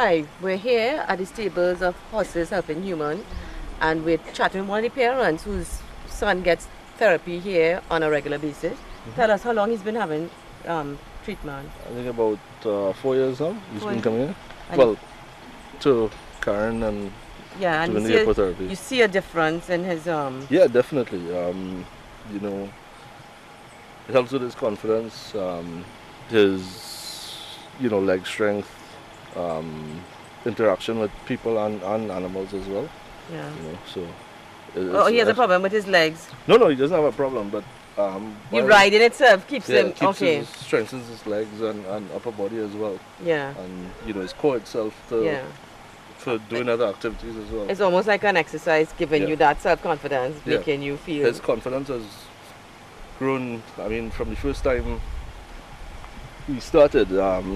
Hi, we're here at the stables of Horses Helping Human, and we're chatting with one of the parents whose son gets therapy here on a regular basis. Tell us how long he's been having treatment. I think about 4 years now. He's 4 been years. coming here. And Well, to Karen and yeah, and doing the you therapy. see a difference in his Yeah, definitely. You know, it helps with his confidence, his leg strength, interaction with people and animals as well. yeah. So. Oh, he has a problem with his legs. No, he doesn't have a problem, but The riding itself keeps him keeps okay. strengthens his legs and upper body as well, Yeah, and his core itself yeah. for doing other activities as well. It's almost like an exercise giving Yeah. you that self-confidence, Yeah. making you feel. His confidence has grown. I mean, from the first time he started,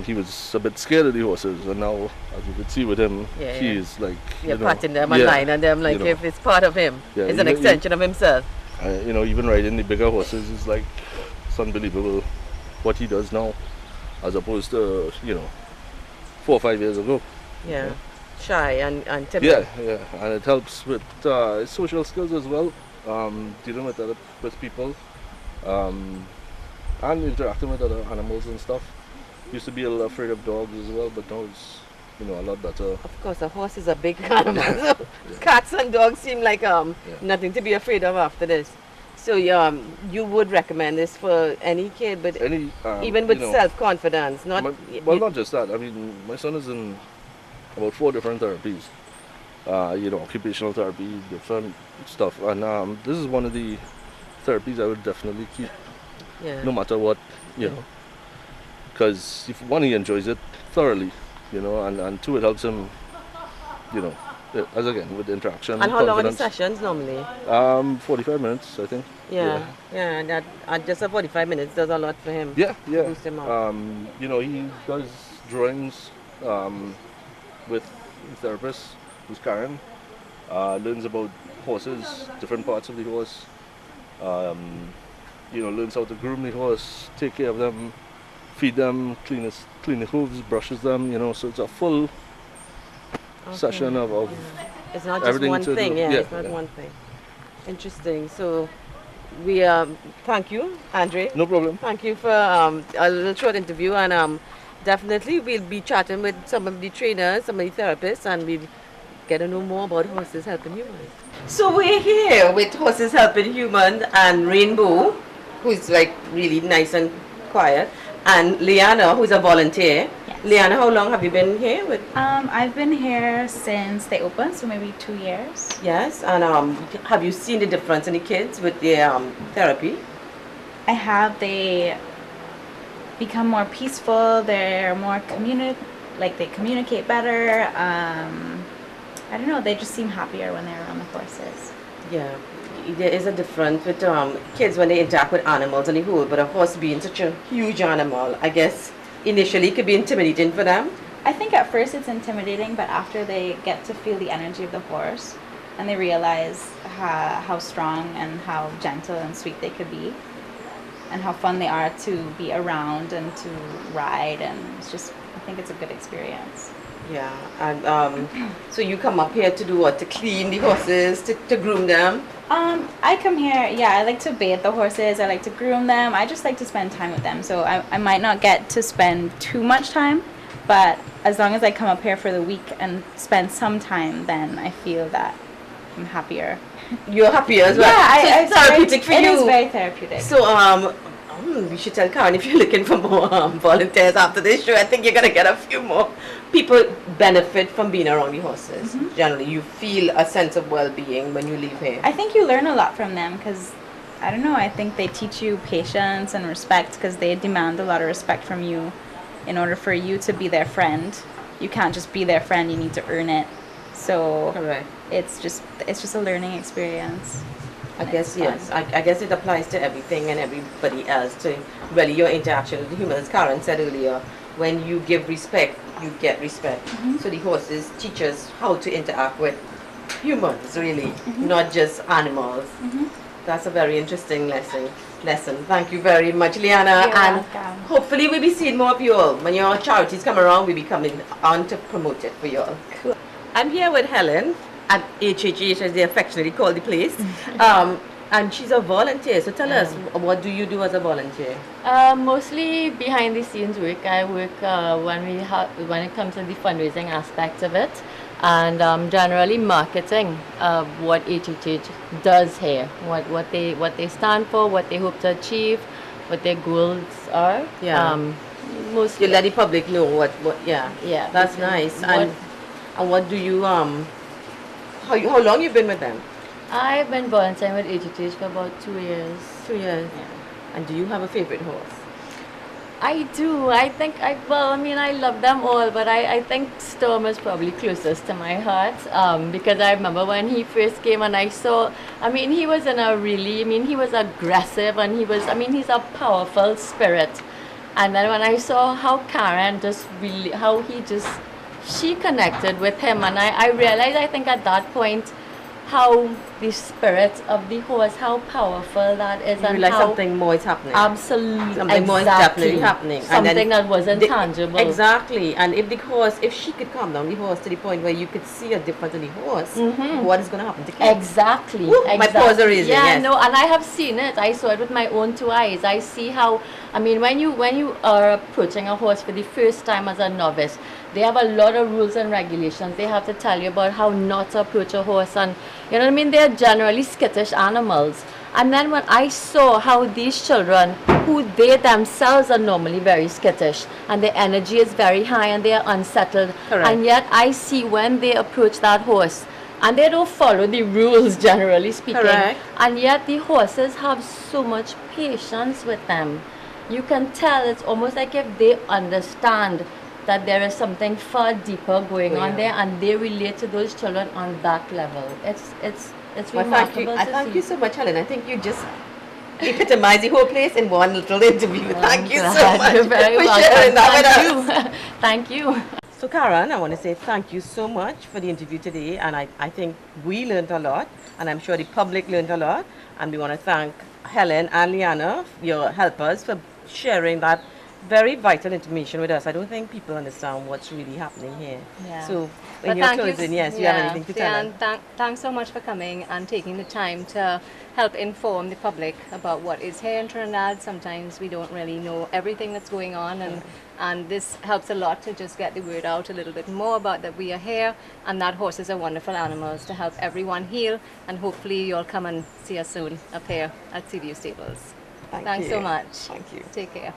he was a bit scared of the horses, and now, as you can see with him, Yeah, he's like You're patting them and lying on them like if it's part of him. Yeah, It's an even- extension of himself. even riding the bigger horses is like it's unbelievable what he does now, as opposed to 4 or 5 years ago. Yeah. Shy and timid. Yeah, and it helps with his social skills as well, dealing with people, and interacting with other animals and stuff. Used to be a little afraid of dogs as well, but now it's a lot better. Of course, a horse is a big animal. So cats and dogs seem like nothing to be afraid of after this. So you would recommend this for any kid, but Any even with self-confidence, not not just that. I mean, my son is in about 4 different therapies. Occupational therapy, different stuff, and this is one of the therapies I would definitely keep, yeah. no matter what, because if one, he enjoys it thoroughly, and two, it helps him, as again with interaction. And how long are the confidence. sessions normally? 45 minutes, I think. Yeah. And that and just a 45 minutes does a lot for him. Yeah. Boost him up. He does drawings with the therapist, who's Karen. Learns about horses, different parts of the horse. Learns how to groom the horse, take care of them, feed them, clean the hooves, brushes them. So it's a full session of It's not just everything one to thing. do. Yeah, Yeah, it's not yeah. one thing. Interesting. So we thank you, Andre. no problem. Thank you for a little short interview, and definitely we'll be chatting with some of the trainers, some of the therapists, and we'll get to know more about Horses Helping Humans. So we're here with Horses Helping Humans and Rainbow, who's like really nice and quiet, and Liana, who's a volunteer. Yes. Liana, how long have you been here with? I've been here since they opened, so maybe 2 years. Yes, and have you seen the difference in the kids with the therapy? I have. They become more peaceful. They're more they communicate better. I don't know. They just seem happier when they're around the horses. Yeah, there is a difference with kids when they interact with animals on the whole, but a horse being such a huge animal, I guess initially it could be intimidating for them. I think at first it's intimidating, but after they get to feel the energy of the horse and they realize how strong and how gentle and sweet they could be and how fun they are to be around and to ride, and I think it's a good experience. Yeah, and so you come up here to do what? To clean the horses, to groom them? I come here, I like to bathe the horses, I like to groom them, I just like to spend time with them. So I might not get to spend too much time, but as long as I come up here for the week and spend some time, then I feel that I'm happier. You're happier as well? Yeah, so it's therapeutic for you. It is very therapeutic. So we should tell Karen, if you're looking for more volunteers after this show, I think you're going to get a few more. People benefit from being around the horses. Mm-hmm. Generally, you feel a sense of well-being when you leave here. I think you learn a lot from them because, I don't know, I think they teach you patience and respect because they demand a lot of respect from you in order for you to be their friend. You can't just be their friend, you need to earn it. So Correct. it's just a learning experience. I guess, yes. I guess it applies to everything and everybody else, to really your interaction with the humans. Karen said earlier, when you give respect, you get respect. Mm-hmm. So the horses teach us how to interact with humans, really, Mm-hmm. not just animals. Mm-hmm. That's a very interesting lesson. lesson. Thank you very much, Liana. You're and welcome. hopefully we'll be seeing more of you all. When your charities come around, we'll be coming on to promote it for you all. Cool. I'm here with Helen at HHH, as they affectionately call the place. And she's a volunteer. So tell us, what do you do as a volunteer? Mostly behind the scenes work. I work when it comes to the fundraising aspect of it, and generally marketing what HHH does here, what they stand for, what they hope to achieve, what their goals are. Yeah. Mostly. You let the public know what yeah. Yeah. That's because nice. what- And what do you how long you been with them? I've been volunteering with HHH for about 2 years. 2 years. Yeah. And do you have a favorite horse? I do. I think I love them all, but I think Storm is probably closest to my heart because I remember when he first came and I saw, he was he was aggressive and he's a powerful spirit. And then when I saw how Karen she connected with him, and I realized, I think at that point, how the spirit of the horse, how powerful that is, You and realize how something more is happening. absolutely Something more is definitely happening. And something then that wasn't tangible. Exactly. And if she could calm down the horse to the point where you could see a difference in the horse, what is going to happen to Kim? Exactly. Woo, my paws are raising, Yeah, yes. no, and I have seen it. I saw it with my own 2 eyes. I see how, when you are approaching a horse for the first time as a novice, they have a lot of rules and regulations. They have to tell you about how not to approach a horse, and they're generally skittish animals. And then when I saw how these children, who they themselves are normally very skittish, and their energy is very high and they are unsettled, Correct. and yet I see when they approach that horse, and they don't follow the rules, generally speaking. Correct. And yet the horses have so much patience with them. You can tell it's almost like if they understand that there is something far deeper going on there, and they relate to those children on that level. It's Well, remarkable to thank see. you so much, Helen. I think you just epitomized the whole place in one little interview. Thank you so Glad. much You're very for welcome. sharing that with us. Thank you. Thank you. So Karen, I want to say thank you so much for the interview today, and I think we learned a lot, and I'm sure the public learned a lot, and we want to thank Helen and Liana, your helpers, for sharing that very vital information with us. I don't think people understand what's really happening here. Yeah. So But when you're thank closing, you, yes, you have anything to tell us? Dan, thanks so much for coming and taking the time to help inform the public about what is here in Trinidad. Sometimes we don't really know everything that's going on, and this helps a lot to just get the word out a little bit more about that we are here, and that horses are wonderful animals to help everyone heal, and hopefully you'll come and see us soon up here at CVU Stables. Thank Thanks you. so much. Thank you. Take care.